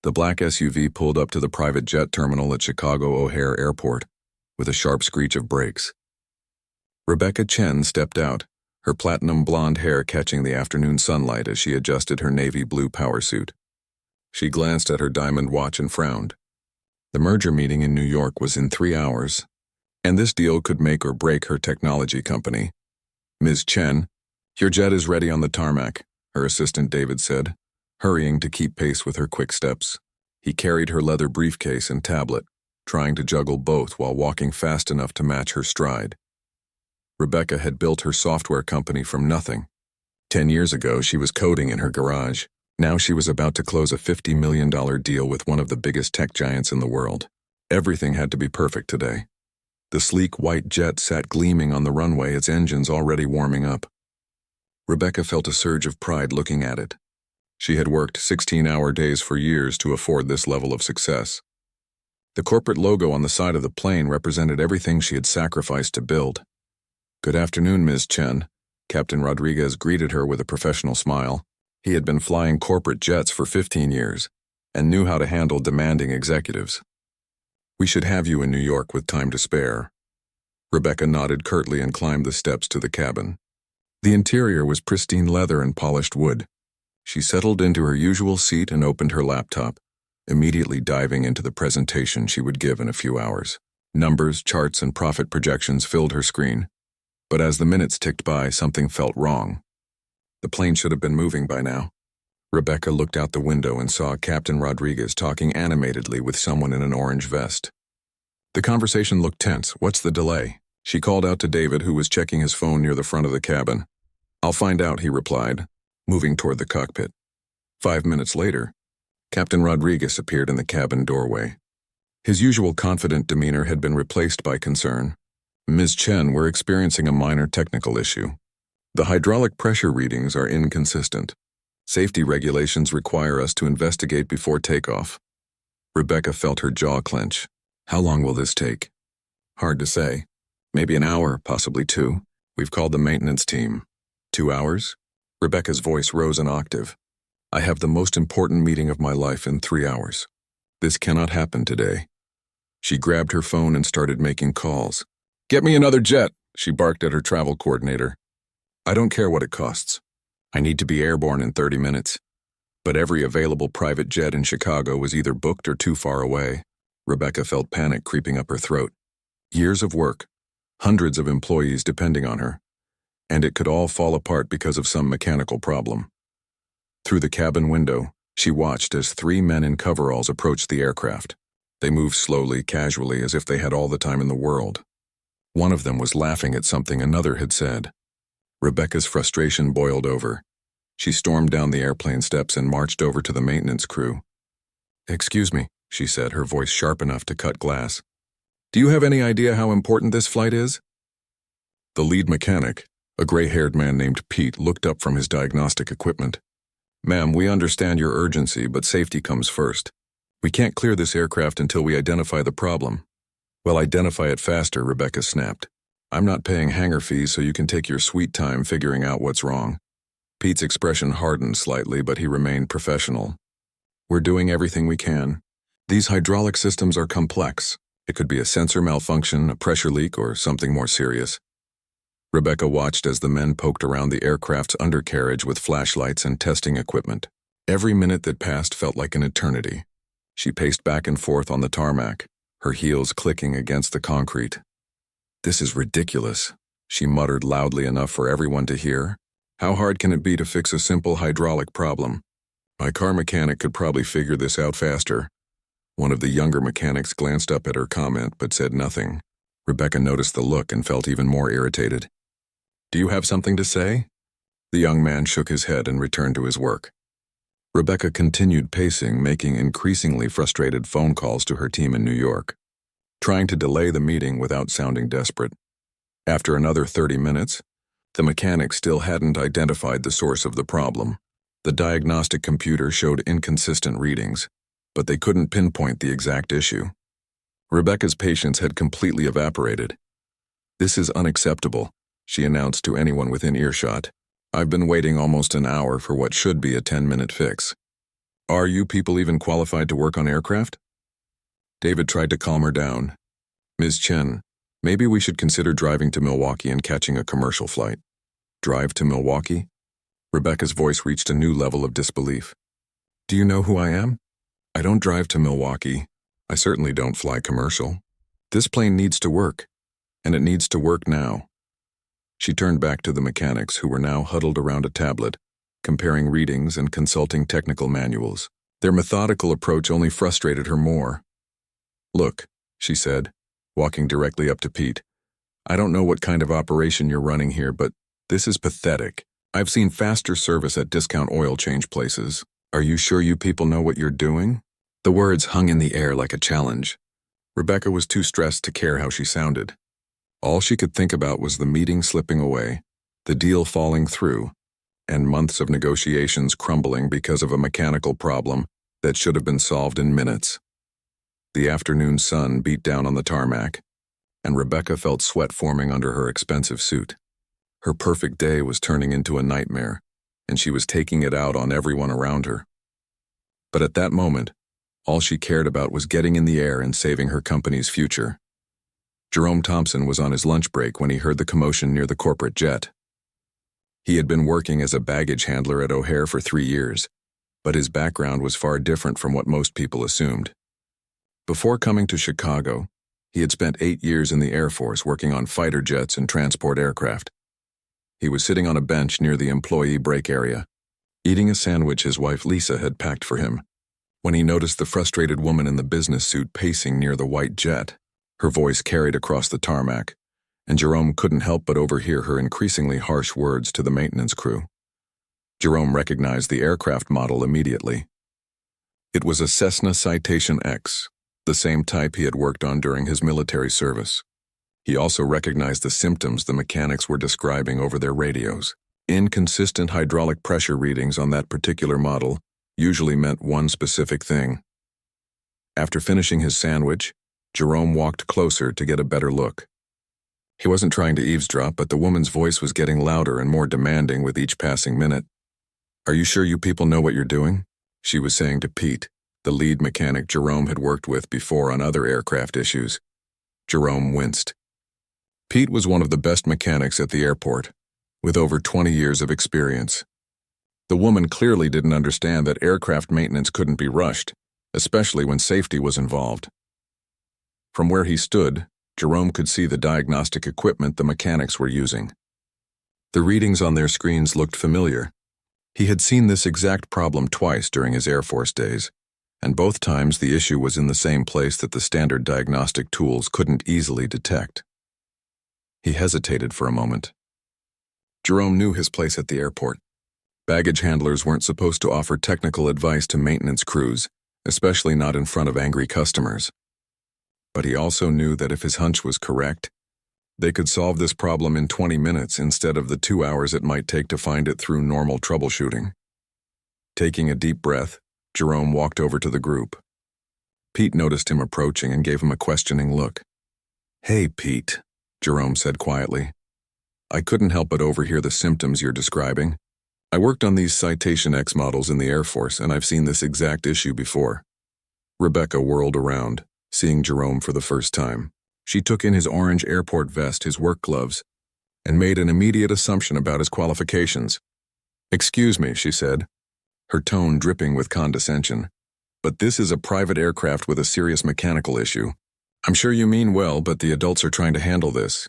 The black SUV pulled up to the private jet terminal at Chicago O'Hare Airport with a sharp screech of brakes. Rebecca Chen stepped out, her platinum blonde hair catching the afternoon sunlight as she adjusted her navy blue power suit. She glanced at her diamond watch and frowned. The merger meeting in New York was in 3 hours, and this deal could make or break her technology company. "Ms. Chen, your jet is ready on the tarmac," her assistant David said, hurrying to keep pace with her quick steps. He carried her leather briefcase and tablet, trying to juggle both while walking fast enough to match her stride. Rebecca had built her software company from nothing. 10 years ago, she was coding in her garage. Now she was about to close a $50 million deal with one of the biggest tech giants in the world. Everything had to be perfect today. The sleek white jet sat gleaming on the runway, its engines already warming up. Rebecca felt a surge of pride looking at it. She had worked 16-hour days for years to afford this level of success. The corporate logo on the side of the plane represented everything she had sacrificed to build. "Good afternoon, Ms. Chen." Captain Rodriguez greeted her with a professional smile. He had been flying corporate jets for 15 years and knew how to handle demanding executives. "We should have you in New York with time to spare." Rebecca nodded curtly and climbed the steps to the cabin. The interior was pristine leather and polished wood. She settled into her usual seat and opened her laptop, immediately diving into the presentation she would give in a few hours. Numbers, charts, and profit projections filled her screen. But as the minutes ticked by, something felt wrong. The plane should have been moving by now. Rebecca looked out the window and saw Captain Rodriguez talking animatedly with someone in an orange vest. The conversation looked tense. "What's the delay?" She called out to David, who was checking his phone near the front of the cabin. "I'll find out," he replied, moving toward the cockpit. 5 minutes later, Captain Rodriguez appeared in the cabin doorway. His usual confident demeanor had been replaced by concern. "Ms. Chen, we're experiencing a minor technical issue. The hydraulic pressure readings are inconsistent. Safety regulations require us to investigate before takeoff." Rebecca felt her jaw clench. "How long will this take?" "Hard to say. Maybe an hour, possibly 2. We've called the maintenance team." 2 hours? Rebecca's voice rose an octave. "I have the most important meeting of my life in 3 hours. This cannot happen today." She grabbed her phone and started making calls. "Get me another jet," she barked at her travel coordinator. "I don't care what it costs. I need to be airborne in 30 minutes. But every available private jet in Chicago was either booked or too far away." Rebecca felt panic creeping up her throat. Years of work, hundreds of employees depending on her, and it could all fall apart because of some mechanical problem. Through the cabin window, she watched as 3 men in coveralls approached the aircraft. They moved slowly, casually, as if they had all the time in the world. One of them was laughing at something another had said. Rebecca's frustration boiled over. She stormed down the airplane steps and marched over to the maintenance crew. "Excuse me," she said, her voice sharp enough to cut glass. "Do you have any idea how important this flight is?" The lead mechanic, a gray-haired man named Pete, looked up from his diagnostic equipment. "Ma'am, we understand your urgency, but safety comes first. We can't clear this aircraft until we identify the problem." "Well, identify it faster," Rebecca snapped. "I'm not paying hangar fees, so you can take your sweet time figuring out what's wrong." Pete's expression hardened slightly, but he remained professional. "We're doing everything we can. These hydraulic systems are complex. It could be a sensor malfunction, a pressure leak, or something more serious." Rebecca watched as the men poked around the aircraft's undercarriage with flashlights and testing equipment. Every minute that passed felt like an eternity. She paced back and forth on the tarmac, her heels clicking against the concrete. "This is ridiculous," she muttered loudly enough for everyone to hear. "How hard can it be to fix a simple hydraulic problem? My car mechanic could probably figure this out faster." One of the younger mechanics glanced up at her comment but said nothing. Rebecca noticed the look and felt even more irritated. "Do you have something to say?" The young man shook his head and returned to his work. Rebecca continued pacing, making increasingly frustrated phone calls to her team in New York, trying to delay the meeting without sounding desperate. After another 30 minutes, the mechanic still hadn't identified the source of the problem. The diagnostic computer showed inconsistent readings, but they couldn't pinpoint the exact issue. Rebecca's patience had completely evaporated. "This is unacceptable," she announced to anyone within earshot. "I've been waiting almost an hour for what should be a 10-minute fix." Are you people even qualified to work on aircraft? David tried to calm her down. Ms. Chen, maybe we should consider driving to Milwaukee and catching a commercial flight. Drive to Milwaukee? Rebecca's voice reached a new level of disbelief. Do you know who I am? I don't drive to Milwaukee. I certainly don't fly commercial. This plane needs to work, and it needs to work now. She turned back to the mechanics who were now huddled around a tablet, comparing readings and consulting technical manuals. Their methodical approach only frustrated her more. Look, she said, walking directly up to Pete. I don't know what kind of operation you're running here, but this is pathetic. I've seen faster service at discount oil change places. Are you sure you people know what you're doing? The words hung in the air like a challenge. Rebecca was too stressed to care how she sounded. All she could think about was the meeting slipping away, the deal falling through, and months of negotiations crumbling because of a mechanical problem that should have been solved in minutes. The afternoon sun beat down on the tarmac, and Rebecca felt sweat forming under her expensive suit. Her perfect day was turning into a nightmare, and she was taking it out on everyone around her. But at that moment, all she cared about was getting in the air and saving her company's future. Jerome Thompson was on his lunch break when he heard the commotion near the corporate jet. He had been working as a baggage handler at O'Hare for 3 years, but his background was far different from what most people assumed. Before coming to Chicago, he had spent 8 years in the Air Force working on fighter jets and transport aircraft. He was sitting on a bench near the employee break area, eating a sandwich his wife Lisa had packed for him, when he noticed the frustrated woman in the business suit pacing near the white jet. Her voice carried across the tarmac, and Jerome couldn't help but overhear her increasingly harsh words to the maintenance crew. Jerome recognized the aircraft model immediately. It was a Cessna Citation X, the same type he had worked on during his military service. He also recognized the symptoms the mechanics were describing over their radios. Inconsistent hydraulic pressure readings on that particular model usually meant one specific thing. After finishing his sandwich, Jerome walked closer to get a better look. He wasn't trying to eavesdrop, but the woman's voice was getting louder and more demanding with each passing minute. Are you sure you people know what you're doing? She was saying to Pete, the lead mechanic Jerome had worked with before on other aircraft issues. Jerome winced. Pete was one of the best mechanics at the airport, with over 20 years of experience. The woman clearly didn't understand that aircraft maintenance couldn't be rushed, especially when safety was involved. From where he stood, Jerome could see the diagnostic equipment the mechanics were using. The readings on their screens looked familiar. He had seen this exact problem twice during his Air Force days, and both times the issue was in the same place that the standard diagnostic tools couldn't easily detect. He hesitated for a moment. Jerome knew his place at the airport. Baggage handlers weren't supposed to offer technical advice to maintenance crews, especially not in front of angry customers. But he also knew that if his hunch was correct, they could solve this problem in 20 minutes instead of the 2 hours it might take to find it through normal troubleshooting. Taking a deep breath, Jerome walked over to the group. Pete noticed him approaching and gave him a questioning look. Hey, Pete, Jerome said quietly. I couldn't help but overhear the symptoms you're describing. I worked on these Citation X models in the Air Force, and I've seen this exact issue before. Rebecca whirled around, seeing Jerome for the first time. She took in his orange airport vest, his work gloves, and made an immediate assumption about his qualifications. Excuse me, she said, her tone dripping with condescension, but this is a private aircraft with a serious mechanical issue. I'm sure you mean well, but the adults are trying to handle this.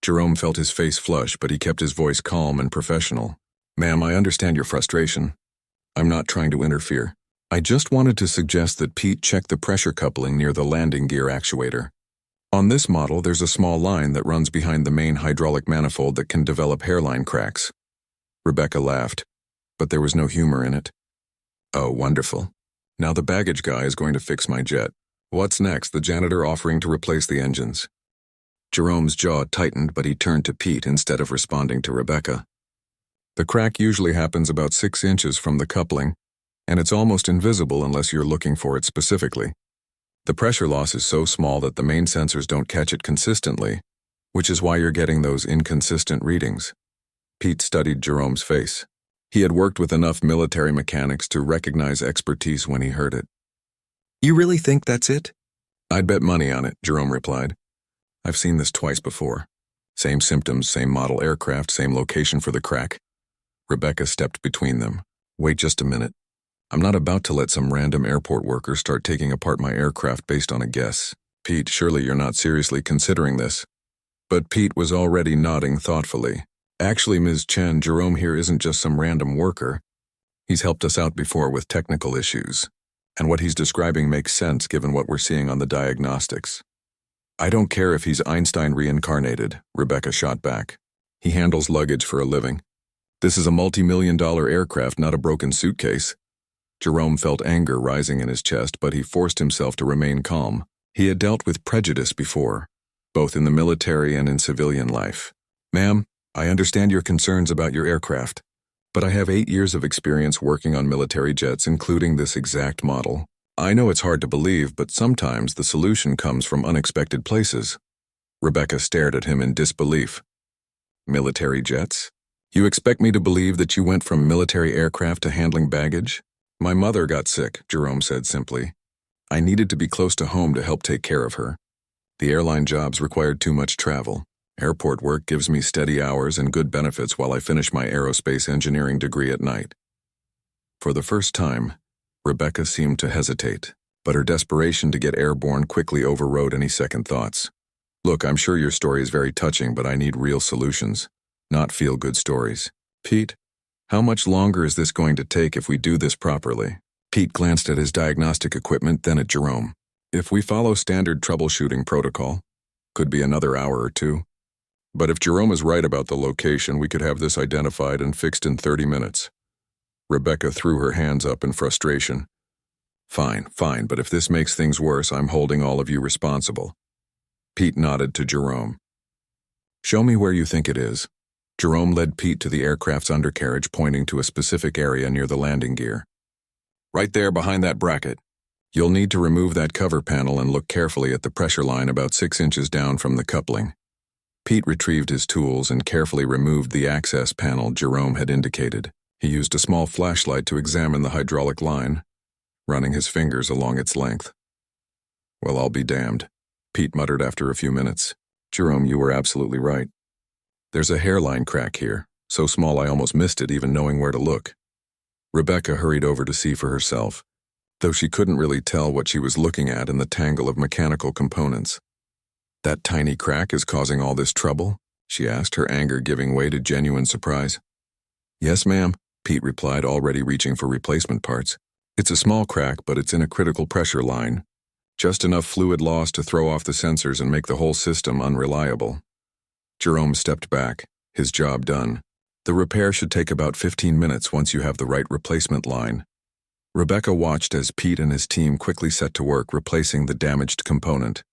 Jerome felt his face flush, but he kept his voice calm and professional. Ma'am, I understand your frustration. I'm not trying to interfere. I just wanted to suggest that Pete check the pressure coupling near the landing gear actuator. On this model, there's a small line that runs behind the main hydraulic manifold that can develop hairline cracks. Rebecca laughed, but there was no humor in it. Oh, wonderful. Now the baggage guy is going to fix my jet. What's next? The janitor offering to replace the engines. Jerome's jaw tightened, but he turned to Pete instead of responding to Rebecca. The crack usually happens about 6 inches from the coupling, and it's almost invisible unless you're looking for it specifically. The pressure loss is so small that the main sensors don't catch it consistently, which is why you're getting those inconsistent readings. Pete studied Jerome's face. He had worked with enough military mechanics to recognize expertise when he heard it. You really think that's it? I'd bet money on it, Jerome replied. I've seen this twice before. Same symptoms, same model aircraft, same location for the crack. Rebecca stepped between them. Wait just a minute. I'm not about to let some random airport worker start taking apart my aircraft based on a guess. Pete, surely you're not seriously considering this. But Pete was already nodding thoughtfully. Actually, Ms. Chen, Jerome here isn't just some random worker. He's helped us out before with technical issues. And what he's describing makes sense given what we're seeing on the diagnostics. I don't care if he's Einstein reincarnated, Rebecca shot back. He handles luggage for a living. This is a multi-million-dollar aircraft, not a broken suitcase. Jerome felt anger rising in his chest, but he forced himself to remain calm. He had dealt with prejudice before, both in the military and in civilian life. Ma'am, I understand your concerns about your aircraft, but I have 8 years of experience working on military jets, including this exact model. I know it's hard to believe, but sometimes the solution comes from unexpected places. Rebecca stared at him in disbelief. Military jets? You expect me to believe that you went from military aircraft to handling baggage? My mother got sick, Jerome said simply. I needed to be close to home to help take care of her. The airline jobs required too much travel. Airport work gives me steady hours and good benefits while I finish my aerospace engineering degree at night. For the first time, Rebecca seemed to hesitate, but her desperation to get airborne quickly overrode any second thoughts. Look, I'm sure your story is very touching, but I need real solutions, not feel-good stories. Pete, how much longer is this going to take if we do this properly? Pete glanced at his diagnostic equipment, then at Jerome. If we follow standard troubleshooting protocol, could be another hour or two. But if Jerome is right about the location, we could have this identified and fixed in 30 minutes. Rebecca threw her hands up in frustration. Fine, but if this makes things worse, I'm holding all of you responsible. Pete nodded to Jerome. Show me where you think it is. Jerome led Pete to the aircraft's undercarriage, pointing to a specific area near the landing gear. Right there behind that bracket. You'll need to remove that cover panel and look carefully at the pressure line about 6 inches down from the coupling. Pete retrieved his tools and carefully removed the access panel Jerome had indicated. He used a small flashlight to examine the hydraulic line, running his fingers along its length. Well, I'll be damned, Pete muttered after a few minutes. Jerome, you were absolutely right. There's a hairline crack here, so small I almost missed it even knowing where to look. Rebecca hurried over to see for herself, though she couldn't really tell what she was looking at in the tangle of mechanical components. That tiny crack is causing all this trouble? She asked, her anger giving way to genuine surprise. Yes, ma'am, Pete replied, already reaching for replacement parts. It's a small crack, but it's in a critical pressure line. Just enough fluid loss to throw off the sensors and make the whole system unreliable. Jerome stepped back, his job done. The repair should take about 15 minutes once you have the right replacement line. Rebecca watched as Pete and his team quickly set to work replacing the damaged component.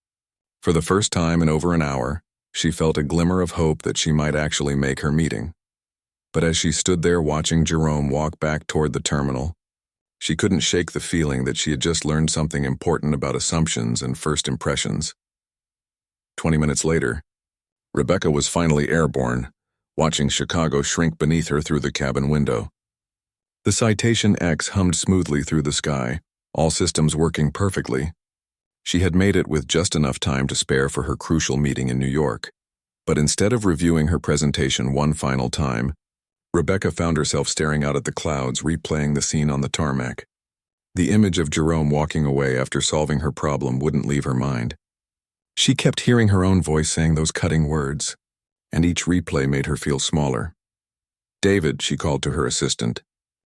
For the first time in over an hour, she felt a glimmer of hope that she might actually make her meeting. But as she stood there watching Jerome walk back toward the terminal, she couldn't shake the feeling that she had just learned something important about assumptions and first impressions. 20 minutes later, Rebecca was finally airborne, watching Chicago shrink beneath her through the cabin window. The Citation X hummed smoothly through the sky, all systems working perfectly. She had made it with just enough time to spare for her crucial meeting in New York. But instead of reviewing her presentation one final time, Rebecca found herself staring out at the clouds, replaying the scene on the tarmac. The image of Jerome walking away after solving her problem wouldn't leave her mind. She kept hearing her own voice saying those cutting words, and each replay made her feel smaller. David, she called to her assistant,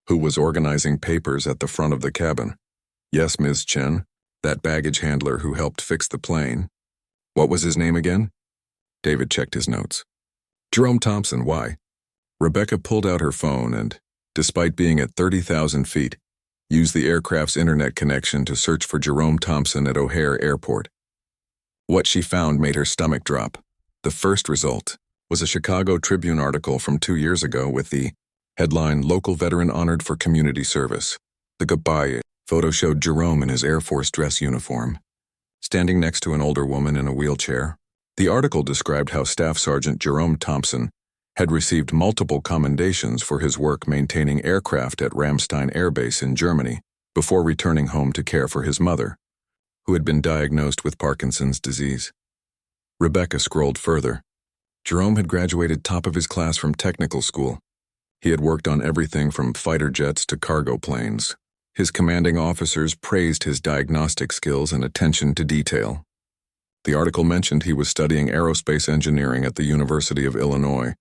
who was organizing papers at the front of the cabin. Yes, Ms. Chen, that baggage handler who helped fix the plane. What was his name again? David checked his notes. Jerome Thompson, why? Rebecca pulled out her phone and, despite being at 30,000 feet, used the aircraft's internet connection to search for Jerome Thompson at O'Hare Airport. What she found made her stomach drop. The first result was a Chicago Tribune article from 2 years ago with the headline, "Local Veteran Honored for Community Service." The goodbye photo showed Jerome in his Air Force dress uniform, standing next to an older woman in a wheelchair. The article described how Staff Sergeant Jerome Thompson had received multiple commendations for his work maintaining aircraft at Ramstein Air Base in Germany before returning home to care for his mother, who had been diagnosed with Parkinson's disease. Rebecca scrolled further. Jerome had graduated top of his class from technical school. He had worked on everything from fighter jets to cargo planes. His commanding officers praised his diagnostic skills and attention to detail. The article mentioned he was studying aerospace engineering at the University of Illinois,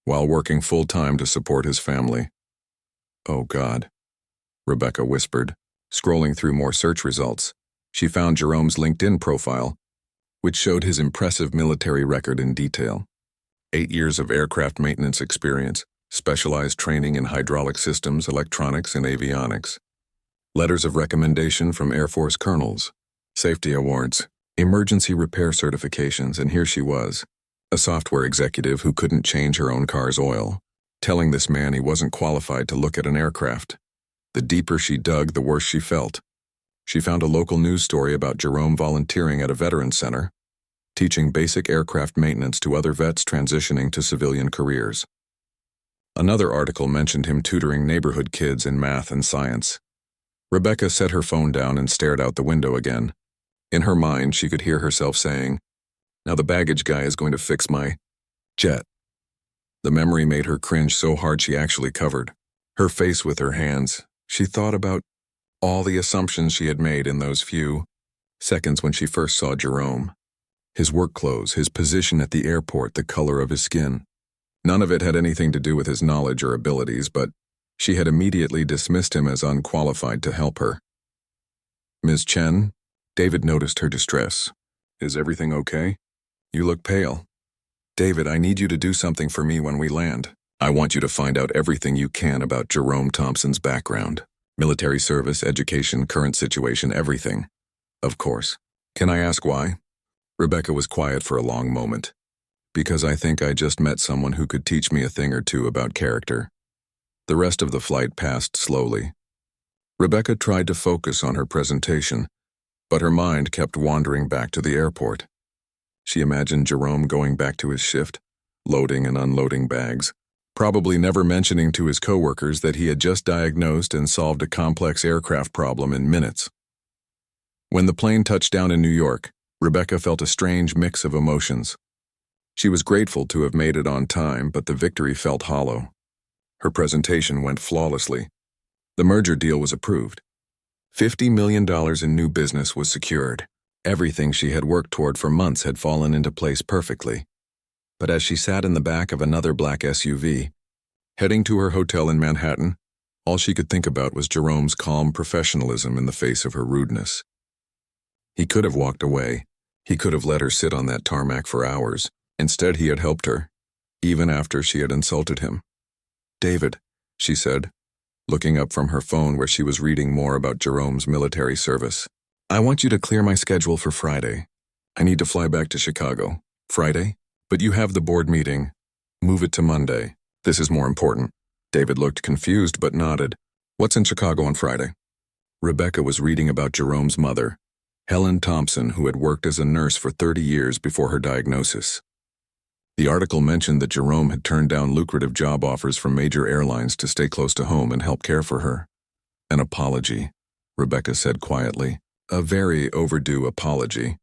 while working full-time to support his family. "Oh, God," Rebecca whispered, scrolling through more search results. She found Jerome's LinkedIn profile, which showed his impressive military record in detail. 8 years of aircraft maintenance experience, specialized training in hydraulic systems, electronics, and avionics. Letters of recommendation from Air Force colonels, safety awards, emergency repair certifications, and here she was, a software executive who couldn't change her own car's oil, telling this man he wasn't qualified to look at an aircraft. The deeper she dug, the worse she felt. She found a local news story about Jerome volunteering at a veterans center, teaching basic aircraft maintenance to other vets transitioning to civilian careers. Another article mentioned him tutoring neighborhood kids in math and science. Rebecca set her phone down and stared out the window again. In her mind, she could hear herself saying, "Now the baggage guy is going to fix my jet." The memory made her cringe so hard she actually covered her face with her hands. She thought about all the assumptions she had made in those few seconds when she first saw Jerome. His work clothes, his position at the airport, the color of his skin. None of it had anything to do with his knowledge or abilities, but she had immediately dismissed him as unqualified to help her. "Ms. Chen?" David noticed her distress. "Is everything okay? You look pale." "David, I need you to do something for me when we land. I want you to find out everything you can about Jerome Thompson's background. Military service, education, current situation, everything. Of course. Can I ask why?" Rebecca was quiet for a long moment. "Because I think I just met someone who could teach me a thing or two about character." The rest of the flight passed slowly. Rebecca tried to focus on her presentation, but her mind kept wandering back to the airport. She imagined Jerome going back to his shift, loading and unloading bags, probably never mentioning to his coworkers that he had just diagnosed and solved a complex aircraft problem in minutes. When the plane touched down in New York, Rebecca felt a strange mix of emotions. She was grateful to have made it on time, but the victory felt hollow. Her presentation went flawlessly. The merger deal was approved. $50 million in new business was secured. Everything she had worked toward for months had fallen into place perfectly. But as she sat in the back of another black SUV, heading to her hotel in Manhattan, all she could think about was Jerome's calm professionalism in the face of her rudeness. He could have walked away. He could have let her sit on that tarmac for hours. Instead, he had helped her, even after she had insulted him. "David," she said, looking up from her phone where she was reading more about Jerome's military service. "I want you to clear my schedule for Friday. I need to fly back to Chicago." "Friday? But you have the board meeting. Move it to Monday. This is more important." David looked confused but nodded. "What's in Chicago on Friday?" Rebecca was reading about Jerome's mother, Helen Thompson, who had worked as a nurse for 30 years before her diagnosis. The article mentioned that Jerome had turned down lucrative job offers from major airlines to stay close to home and help care for her. "An apology," Rebecca said quietly. "A very overdue apology."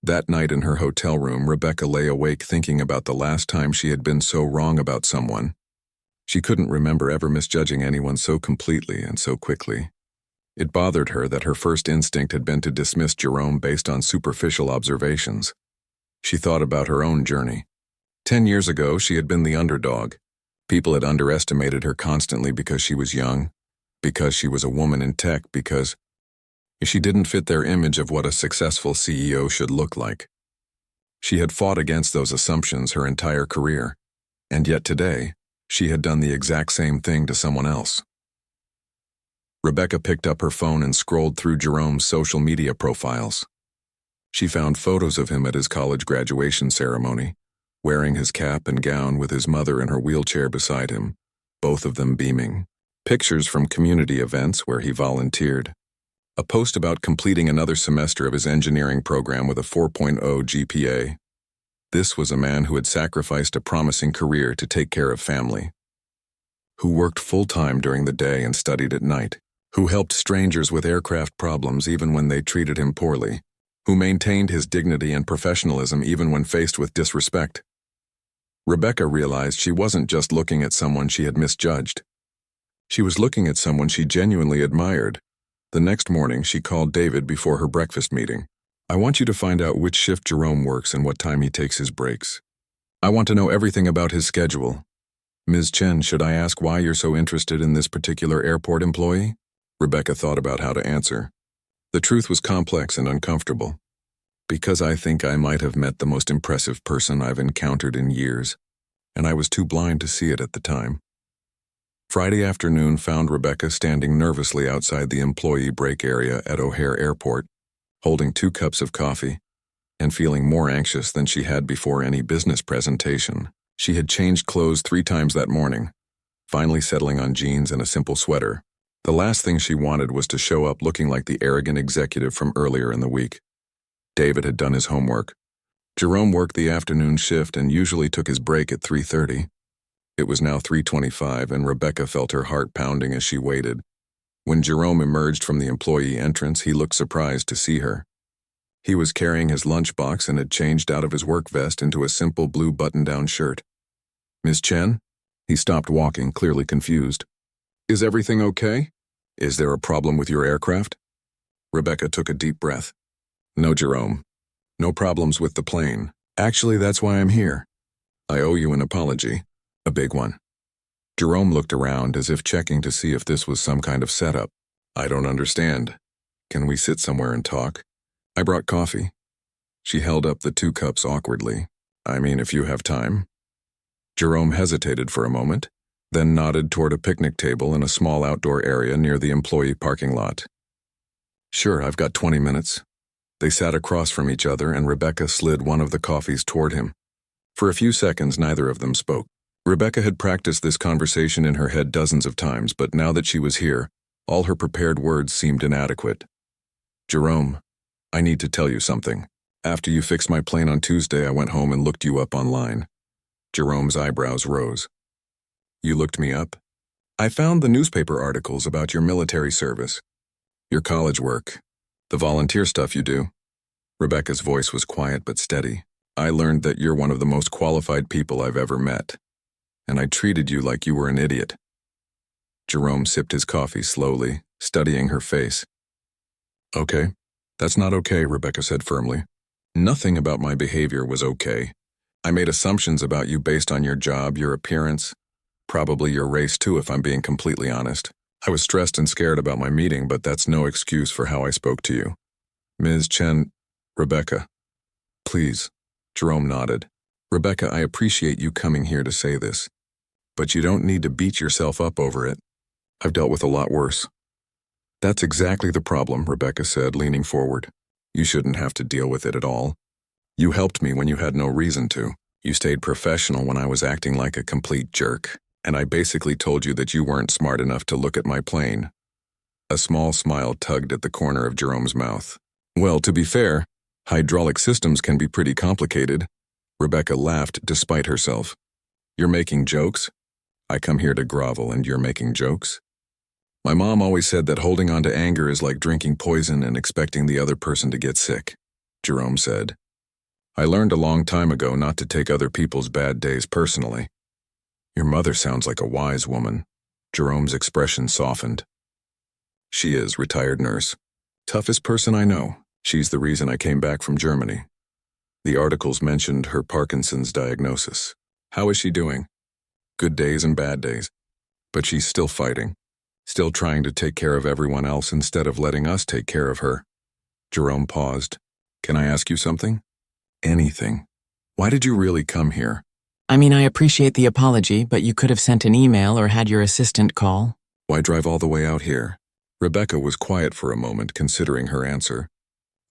That night in her hotel room, Rebecca lay awake thinking about the last time she had been so wrong about someone. She couldn't remember ever misjudging anyone so completely and so quickly. It bothered her that her first instinct had been to dismiss Jerome based on superficial observations. She thought about her own journey. 10 years ago, she had been the underdog. People had underestimated her constantly because she was young, because she was a woman in tech, because she didn't fit their image of what a successful CEO should look like. She had fought against those assumptions her entire career, and yet today, she had done the exact same thing to someone else. Rebecca picked up her phone and scrolled through Jerome's social media profiles. She found photos of him at his college graduation ceremony, wearing his cap and gown with his mother in her wheelchair beside him, both of them beaming. Pictures from community events where he volunteered. A post about completing another semester of his engineering program with a 4.0 GPA. This was a man who had sacrificed a promising career to take care of family, who worked full-time during the day and studied at night, who helped strangers with aircraft problems even when they treated him poorly, who maintained his dignity and professionalism even when faced with disrespect. Rebecca realized she wasn't just looking at someone she had misjudged. She was looking at someone she genuinely admired. The next morning, she called David before her breakfast meeting. "I want you to find out which shift Jerome works and what time he takes his breaks. I want to know everything about his schedule. Ms. Chen, should I ask why you're so interested in this particular airport employee?" Rebecca thought about how to answer. The truth was complex and uncomfortable. "Because I think I might have met the most impressive person I've encountered in years, and I was too blind to see it at the time." Friday afternoon found Rebecca standing nervously outside the employee break area at O'Hare Airport, holding 2 cups of coffee, and feeling more anxious than she had before any business presentation. She had changed clothes 3 times that morning, finally settling on jeans and a simple sweater. The last thing she wanted was to show up looking like the arrogant executive from earlier in the week. David had done his homework. Jerome worked the afternoon shift and usually took his break at 3:30. It was now 3:25 and Rebecca felt her heart pounding as she waited. When Jerome emerged from the employee entrance, he looked surprised to see her. He was carrying his lunchbox and had changed out of his work vest into a simple blue button-down shirt. "Miss Chen?" He stopped walking, clearly confused. "Is everything okay? Is there a problem with your aircraft?" Rebecca took a deep breath. "No, Jerome. No problems with the plane. Actually, that's why I'm here. I owe you an apology. A big one." Jerome looked around as if checking to see if this was some kind of setup. "I don't understand. Can we sit somewhere and talk? I brought coffee." She held up the 2 cups awkwardly. "I mean, if you have time." Jerome hesitated for a moment, then nodded toward a picnic table in a small outdoor area near the employee parking lot. "Sure, I've got 20 minutes." They sat across from each other and Rebecca slid one of the coffees toward him. For a few seconds, neither of them spoke. Rebecca had practiced this conversation in her head dozens of times, but now that she was here, all her prepared words seemed inadequate. "Jerome, I need to tell you something. After you fixed my plane on Tuesday, I went home and looked you up online." Jerome's eyebrows rose. "You looked me up?" "I found the newspaper articles about your military service, your college work, the volunteer stuff you do." Rebecca's voice was quiet but steady. "I learned that you're one of the most qualified people I've ever met, and I treated you like you were an idiot." Jerome sipped his coffee slowly, studying her face. "Okay, that's not okay," Rebecca said firmly. "Nothing about my behavior was okay. I made assumptions about you based on your job, your appearance, probably your race too, if I'm being completely honest. I was stressed and scared about my meeting, but that's no excuse for how I spoke to you. Ms. Chen..." "Rebecca, please." Jerome nodded. "Rebecca, I appreciate you coming here to say this, but you don't need to beat yourself up over it. I've dealt with a lot worse." "That's exactly the problem," Rebecca said, leaning forward. "You shouldn't have to deal with it at all. You helped me when you had no reason to. You stayed professional when I was acting like a complete jerk, and I basically told you that you weren't smart enough to look at my plane." A small smile tugged at the corner of Jerome's mouth. "Well, to be fair, hydraulic systems can be pretty complicated." Rebecca laughed despite herself. "You're making jokes? I come here to grovel and you're making jokes?" "My mom always said that holding on to anger is like drinking poison and expecting the other person to get sick," Jerome said. "I learned a long time ago not to take other people's bad days personally." "Your mother sounds like a wise woman." Jerome's expression softened. "She is, retired nurse. Toughest person I know. She's the reason I came back from Germany." The articles mentioned her Parkinson's diagnosis. "How is she doing?" "Good days and bad days. But she's still fighting. Still trying to take care of everyone else instead of letting us take care of her." Jerome paused. "Can I ask you something?" "Anything. Why did you really come here?" I mean, I appreciate the apology, but you could have sent an email or had your assistant call. "Why drive all the way out here?" Rebecca was quiet for a moment, considering her answer.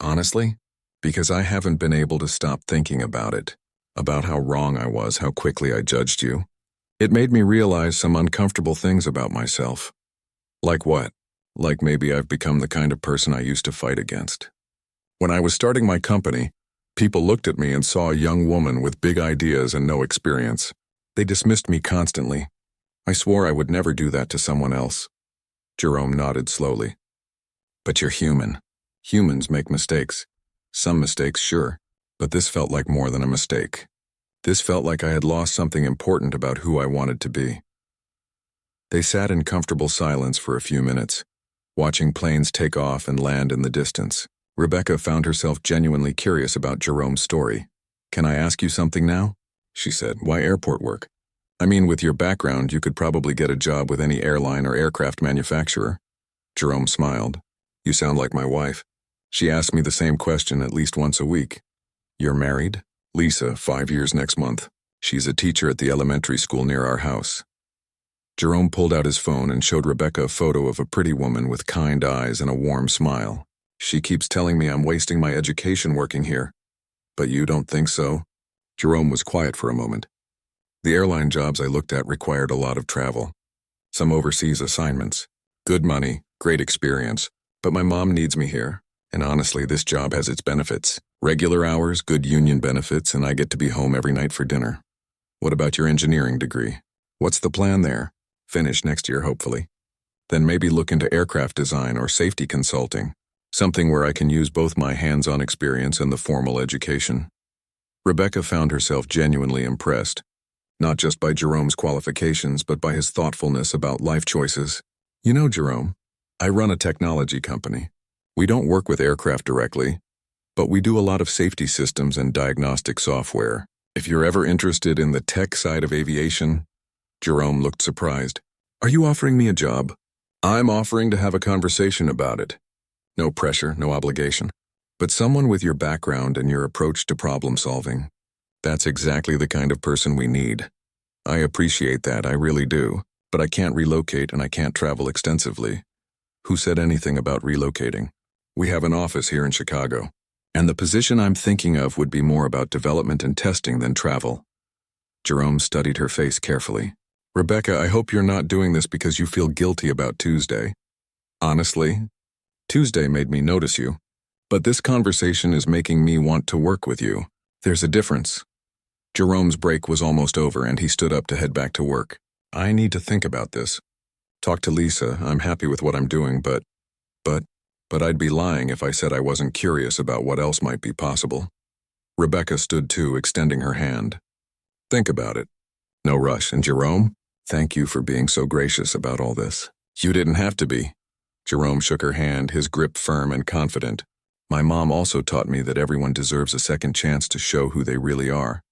"Honestly, because I haven't been able to stop thinking about it, about how wrong I was, how quickly I judged you. It made me realize some uncomfortable things about myself." "Like what?" "Like maybe I've become the kind of person I used to fight against. When I was starting my company, People looked at me and saw a young woman with big ideas and no experience. They dismissed me constantly. I swore I would never do that to someone else. Jerome nodded slowly. But you're human. Humans make mistakes. Some mistakes, sure, but this felt like more than a mistake. This felt like I had lost something important about who I wanted to be. They sat in comfortable silence for a few minutes, watching planes take off and land in the distance. Rebecca found herself genuinely curious about Jerome's story. "Can I ask you something now?" she said. "Why airport work? I mean, with your background, you could probably get a job with any airline or aircraft manufacturer." Jerome smiled. "You sound like my wife. She asks me the same question at least once a week." "You're married?" "Lisa, 5 years next month. She's a teacher at the elementary school near our house." Jerome pulled out his phone and showed Rebecca a photo of a pretty woman with kind eyes and a warm smile. "She keeps telling me I'm wasting my education working here." "But you don't think so?" Jerome was quiet for a moment. "The airline jobs I looked at required a lot of travel. Some overseas assignments. Good money, great experience, but my mom needs me here. And honestly, this job has its benefits. Regular hours, good union benefits, and I get to be home every night for dinner." "What about your engineering degree? What's the plan there?" "Finish next year, hopefully. Then maybe look into aircraft design or safety consulting. Something where I can use both my hands-on experience and the formal education." Rebecca found herself genuinely impressed, not just by Jerome's qualifications, but by his thoughtfulness about life choices. "You know, Jerome, I run a technology company. We don't work with aircraft directly, but we do a lot of safety systems and diagnostic software. If you're ever interested in the tech side of aviation..." Jerome looked surprised. "Are you offering me a job?" "I'm offering to have a conversation about it. No pressure, no obligation. But someone with your background and your approach to problem solving. That's exactly the kind of person we need. I appreciate that, I really do. But I can't relocate and I can't travel extensively." "Who said anything about relocating? We have an office here in Chicago. And the position I'm thinking of would be more about development and testing than travel." Jerome studied her face carefully. "Rebecca, I hope you're not doing this because you feel guilty about Tuesday. Honestly, Tuesday made me notice you. But this conversation is making me want to work with you. There's a difference." Jerome's break was almost over and he stood up to head back to work. "I need to think about this. Talk to Lisa, I'm happy with what I'm doing, but I'd be lying if I said I wasn't curious about what else might be possible." Rebecca stood too, extending her hand. "Think about it. No rush. And Jerome, thank you for being so gracious about all this." "You didn't have to be." Jerome shook her hand, his grip firm and confident. "My mom also taught me that everyone deserves a second chance to show who they really are."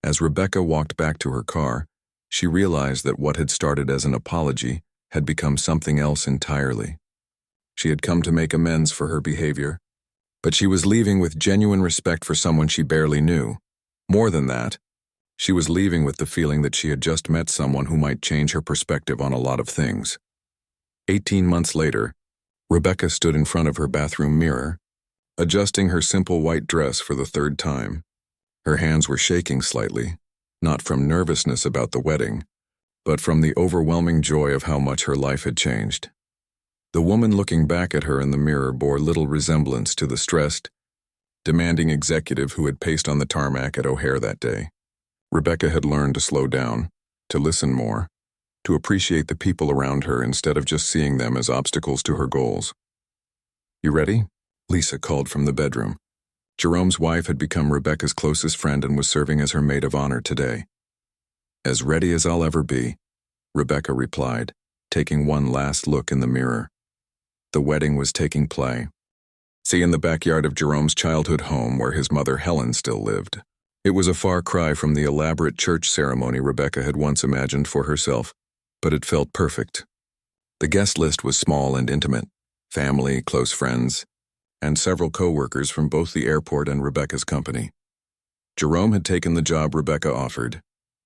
As Rebecca walked back to her car, she realized that what had started as an apology had become something else entirely. She had come to make amends for her behavior, but she was leaving with genuine respect for someone she barely knew. More than that, she was leaving with the feeling that she had just met someone who might change her perspective on a lot of things. 18 months later, Rebecca stood in front of her bathroom mirror, adjusting her simple white dress for the third time. Her hands were shaking slightly, not from nervousness about the wedding, but from the overwhelming joy of how much her life had changed. The woman looking back at her in the mirror bore little resemblance to the stressed, demanding executive who had paced on the tarmac at O'Hare that day. Rebecca had learned to slow down, to listen more, to appreciate the people around her instead of just seeing them as obstacles to her goals. "You ready?" Lisa called from the bedroom. Jerome's wife had become Rebecca's closest friend and was serving as her maid of honor today. "As ready as I'll ever be," Rebecca replied, taking one last look in the mirror. The wedding was taking place. See, in the backyard of Jerome's childhood home where his mother Helen still lived. It was a far cry from the elaborate church ceremony Rebecca had once imagined for herself, but it felt perfect. The guest list was small and intimate: family, close friends, and several co-workers from both the airport and Rebecca's company. Jerome had taken the job Rebecca offered,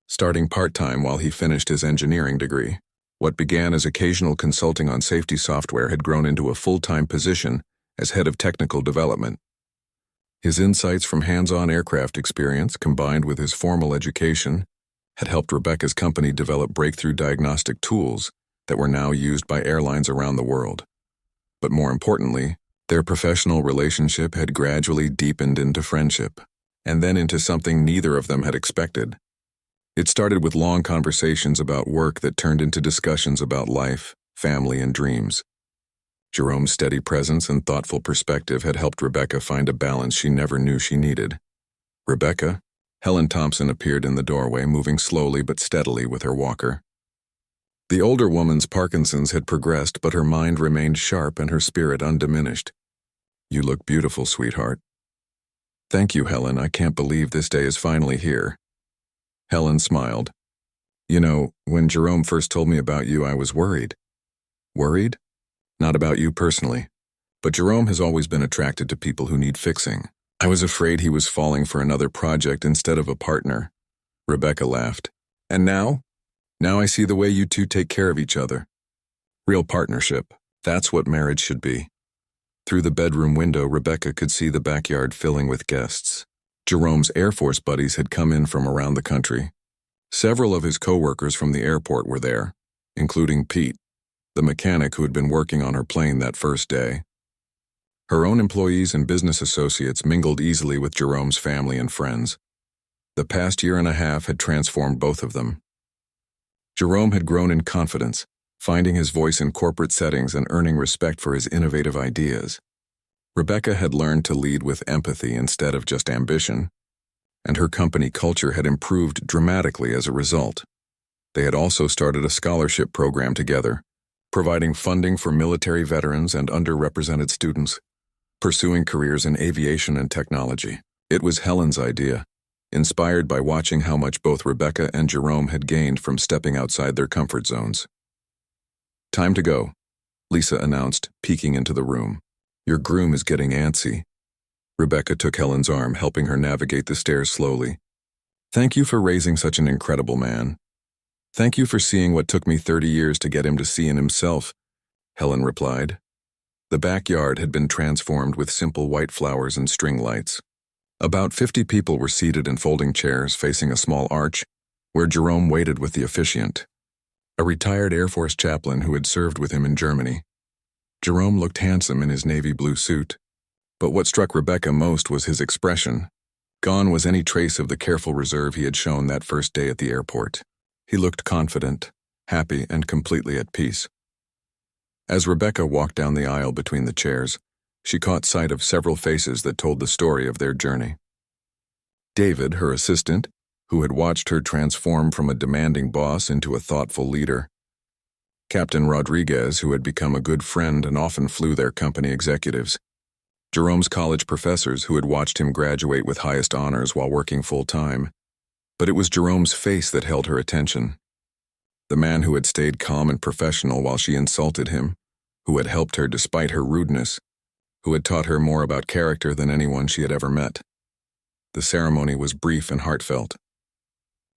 starting part-time while he finished his engineering degree. What began as occasional consulting on safety software had grown into a full-time position as head of technical development. His insights from hands-on aircraft experience, combined with his formal education, had helped Rebecca's company develop breakthrough diagnostic tools that were now used by airlines around the world. But more importantly, Their professional relationship had gradually deepened into friendship, and then into something neither of them had expected. It started with long conversations about work that turned into discussions about life, family, and dreams. Jerome's steady presence and thoughtful perspective had helped Rebecca find a balance she never knew she needed. Rebecca, Helen Thompson appeared in the doorway, moving slowly but steadily with her walker. The older woman's Parkinson's had progressed, but her mind remained sharp and her spirit undiminished. "You look beautiful, sweetheart." "Thank you, Helen. I can't believe this day is finally here." Helen smiled. "You know, when Jerome first told me about you, I was worried." "Worried?" "Not about you personally. But Jerome has always been attracted to people who need fixing. I was afraid he was falling for another project instead of a partner." Rebecca laughed. "And now? Now I see the way you two take care of each other. Real partnership. That's what marriage should be." Through the bedroom window, Rebecca could see the backyard filling with guests. Jerome's Air Force buddies had come in from around the country. Several of his co-workers from the airport were there, including Pete, the mechanic who had been working on her plane that first day. Her own employees and business associates mingled easily with Jerome's family and friends. The past year and a half had transformed both of them. Jerome had grown in confidence, finding his voice in corporate settings and earning respect for his innovative ideas. Rebecca had learned to lead with empathy instead of just ambition, and her company culture had improved dramatically as a result. They had also started a scholarship program together, providing funding for military veterans and underrepresented students, pursuing careers in aviation and technology. It was Helen's idea, inspired by watching how much both Rebecca and Jerome had gained from stepping outside their comfort zones. "Time to go," Lisa announced, peeking into the room. "Your groom is getting antsy." Rebecca took Helen's arm, helping her navigate the stairs slowly. "Thank you for raising such an incredible man. Thank you for seeing what took me 30 years to get him to see in himself," Helen replied. The backyard had been transformed with simple white flowers and string lights. About 50 people were seated in folding chairs facing a small arch, where Jerome waited with the officiant, a retired Air Force chaplain who had served with him in Germany. Jerome looked handsome in his navy blue suit, but what struck Rebecca most was his expression. Gone was any trace of the careful reserve he had shown that first day at the airport. He looked confident, happy, and completely at peace. As Rebecca walked down the aisle between the chairs, she caught sight of several faces that told the story of their journey. David, her assistant, who had watched her transform from a demanding boss into a thoughtful leader. Captain Rodriguez, who had become a good friend and often flew their company executives. Jerome's college professors, who had watched him graduate with highest honors while working full-time. But it was Jerome's face that held her attention. The man who had stayed calm and professional while she insulted him, who had helped her despite her rudeness, who had taught her more about character than anyone she had ever met. The ceremony was brief and heartfelt.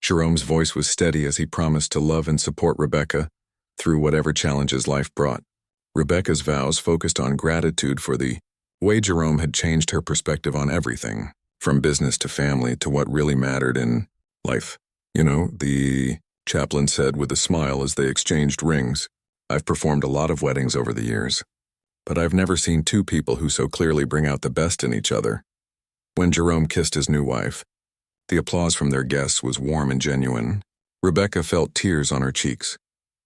Jerome's voice was steady as he promised to love and support Rebecca through whatever challenges life brought. Rebecca's vows focused on gratitude for the way Jerome had changed her perspective on everything, from business to family to what really mattered in life. "You know," the chaplain said with a smile as they exchanged rings, "I've performed a lot of weddings over the years, but I've never seen two people who so clearly bring out the best in each other." When Jerome kissed his new wife, the applause from their guests was warm and genuine. Rebecca felt tears on her cheeks,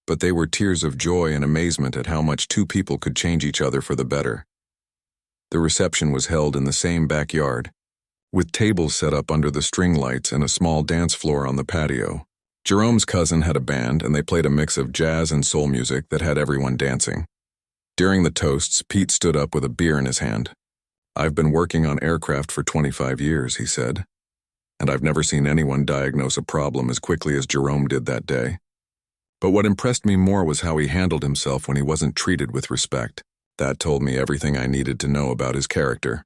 but they were tears of joy and amazement at how much two people could change each other for the better. The reception was held in the same backyard, with tables set up under the string lights and a small dance floor on the patio. Jerome's cousin had a band, and they played a mix of jazz and soul music that had everyone dancing. During the toasts, Pete stood up with a beer in his hand. "I've been working on aircraft for 25 years, he said, and I've never seen anyone diagnose a problem as quickly as Jerome did that day. But what impressed me more was how he handled himself when he wasn't treated with respect. That told me everything I needed to know about his character."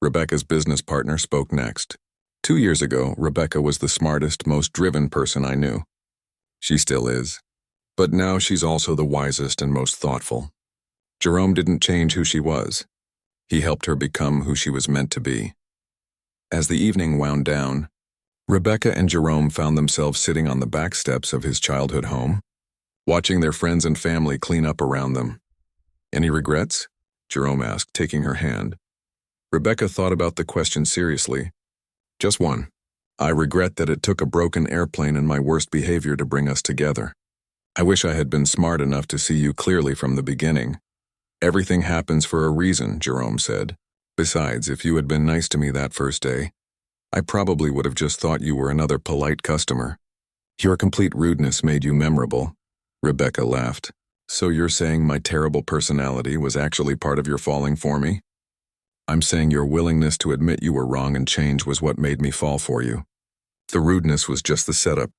Rebecca's business partner spoke next. 2 years ago, Rebecca was the smartest, most driven person I knew. She still is. But now she's also the wisest and most thoughtful. Jerome didn't change who she was. He helped her become who she was meant to be. As the evening wound down, Rebecca and Jerome found themselves sitting on the back steps of his childhood home, watching their friends and family clean up around them. "Any regrets?" Jerome asked, taking her hand. Rebecca thought about the question seriously. Just one. I regret that it took a broken airplane and my worst behavior to bring us together. I wish I had been smart enough to see you clearly from the beginning. Everything happens for a reason, Jerome said. Besides, if you had been nice to me that first day, I probably would have just thought you were another polite customer. Your complete rudeness made you memorable. Rebecca laughed. So you're saying my terrible personality was actually part of your falling for me? I'm saying your willingness to admit you were wrong and change was what made me fall for you. The rudeness was just the setup.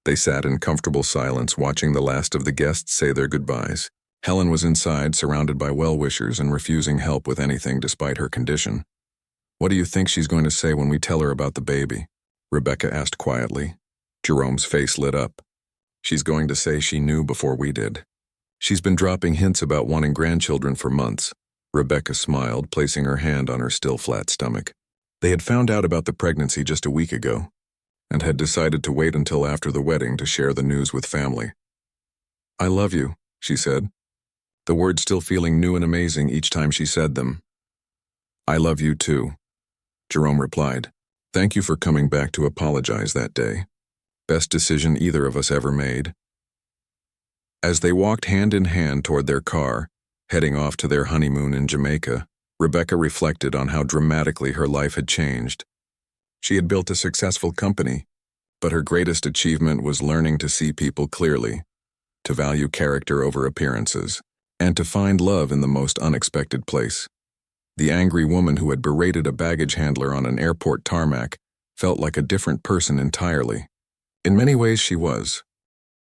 They sat in comfortable silence, watching the last of the guests say their goodbyes. Helen was inside, surrounded by well-wishers and refusing help with anything despite her condition. What do you think she's going to say when we tell her about the baby? Rebecca asked quietly. Jerome's face lit up. She's going to say she knew before we did. She's been dropping hints about wanting grandchildren for months. Rebecca smiled, placing her hand on her still flat stomach. They had found out about the pregnancy just a week ago, and had decided to wait until after the wedding to share the news with family. I love you, she said, the words still feeling new and amazing each time she said them. I love you too, Jerome replied. Thank you for coming back to apologize that day. Best decision either of us ever made. As they walked hand in hand toward their car, heading off to their honeymoon in Jamaica, Rebecca reflected on how dramatically her life had changed. She had built a successful company, but her greatest achievement was learning to see people clearly, to value character over appearances, and to find love in the most unexpected place. The angry woman who had berated a baggage handler on an airport tarmac felt like a different person entirely. In many ways she was.